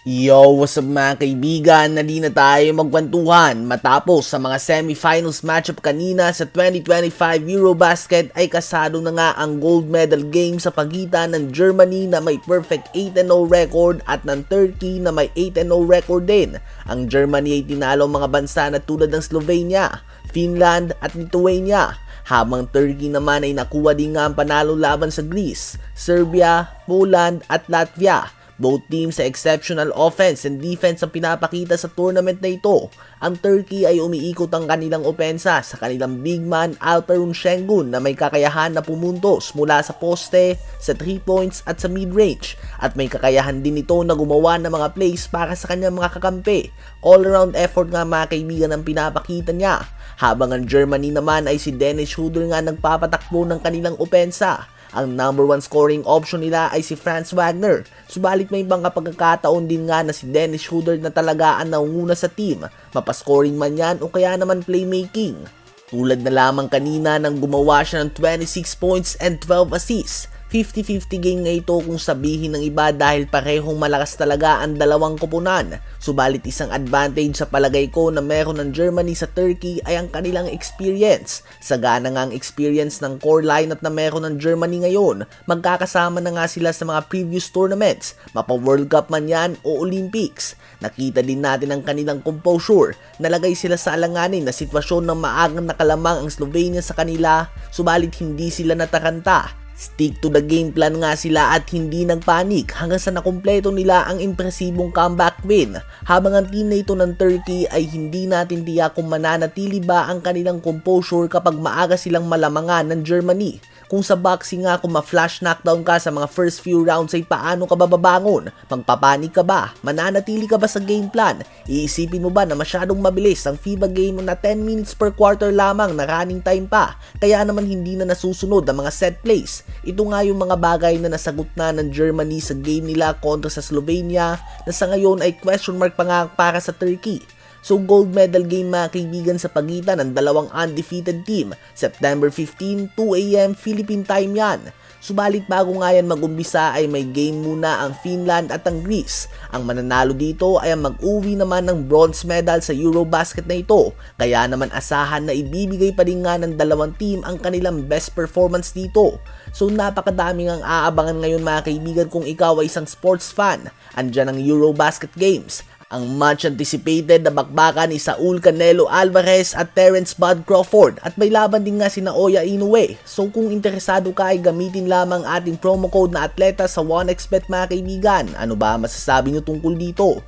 Yo, what's up mga kaibigan? Nali na tayo magkwentuhan matapos sa mga semi-finals matchup kanina sa 2025 Eurobasket ay kasado na nga ang gold medal game sa pagitan ng Germany na may perfect 8-0 record at ng Turkey na may 8-0 record din. Ang Germany ay tinalo mga bansa na tulad ng Slovenia, Finland at Lithuania, habang Turkey naman ay nakuha din nga ang panalo laban sa Greece, Serbia, Poland at Latvia. Both teams sa exceptional offense and defense ang pinapakita sa tournament na ito. Ang Turkey ay umiikot ang kanilang opensa sa kanilang big man Alperen Şengün na may kakayahan na pumuntos mula sa poste, sa 3 points at sa mid-range. At may kakayahan din ito na gumawa ng mga plays para sa kanyang mga kakampi. All-around effort nga mga kaibigan ang pinapakita niya. Habang ang Germany naman ay si Dennis Schröder nga nagpapatakbo ng kanilang opensa. Ang number 1 scoring option nila ay si Franz Wagner. Subalit may ibang pagkakataon din nga na si Dennis Schröder na talaga ang naunguna sa team. Mapascoring man yan o kaya naman playmaking. Tulad na lamang kanina nang gumawa siya ng 26 points and 12 assists. 50-50 game nga ito kung sabihin ng iba dahil parehong malakas talaga ang dalawang koponan. Subalit isang advantage sa palagay ko na meron ng Germany sa Turkey ay ang kanilang experience. Sagana nga ang experience ng core lineup na meron ng Germany ngayon. Magkakasama na nga sila sa mga previous tournaments, mapa World Cup man yan o Olympics. Nakita din natin ang kanilang composure. Nalagay sila sa alanganin na sitwasyon ng maagang nakalamang ang Slovenia sa kanila, subalit hindi sila nataranta. Stick to the game plan nga sila at hindi nagpanik hanggang sa nakumpleto nila ang impresibong comeback win. Habang ang team na ito ng Turkey ay hindi natin tiyak kung mananatili ba ang kanilang composure kapag maaga silang malamangan ng Germany. Kung sa boxing nga kung ma-flash knockdown ka sa mga first few rounds ay paano ka bababangon? Magpapanik ka ba? Mananatili ka ba sa game plan? Iisipin mo ba na masyadong mabilis ang FIBA game na 10 minutes per quarter lamang na running time pa? Kaya naman hindi na nasusunod ang mga set plays. Ito nga yung mga bagay na nasagot na ng Germany sa game nila kontra sa Slovenia na sa ngayon ay question mark pa nga para sa Turkey. So gold medal game mga kaibigan sa pagitan ng dalawang undefeated team. September 15, 2 AM Philippine time yan. Subalit bago nga yan mag-umbisa ay may game muna ang Finland at ang Greece. Ang mananalo dito ay ang mag-uwi naman ng bronze medal sa Eurobasket na ito. Kaya naman asahan na ibibigay pa rin nga ng dalawang team ang kanilang best performance dito. So napakadaming ang aabangan ngayon mga kaibigan kung ikaw ay isang sports fan. Andyan ang Eurobasket Games. Ang much anticipated na bakbakan ni Saul Canelo Alvarez at Terence Bud Crawford at may laban din nga si Naoya Inoue. So kung interesado ka ay gamitin lamang ating promo code na atleta sa 1xBet mga kaibigan. Ano ba masasabi nyo tungkol dito?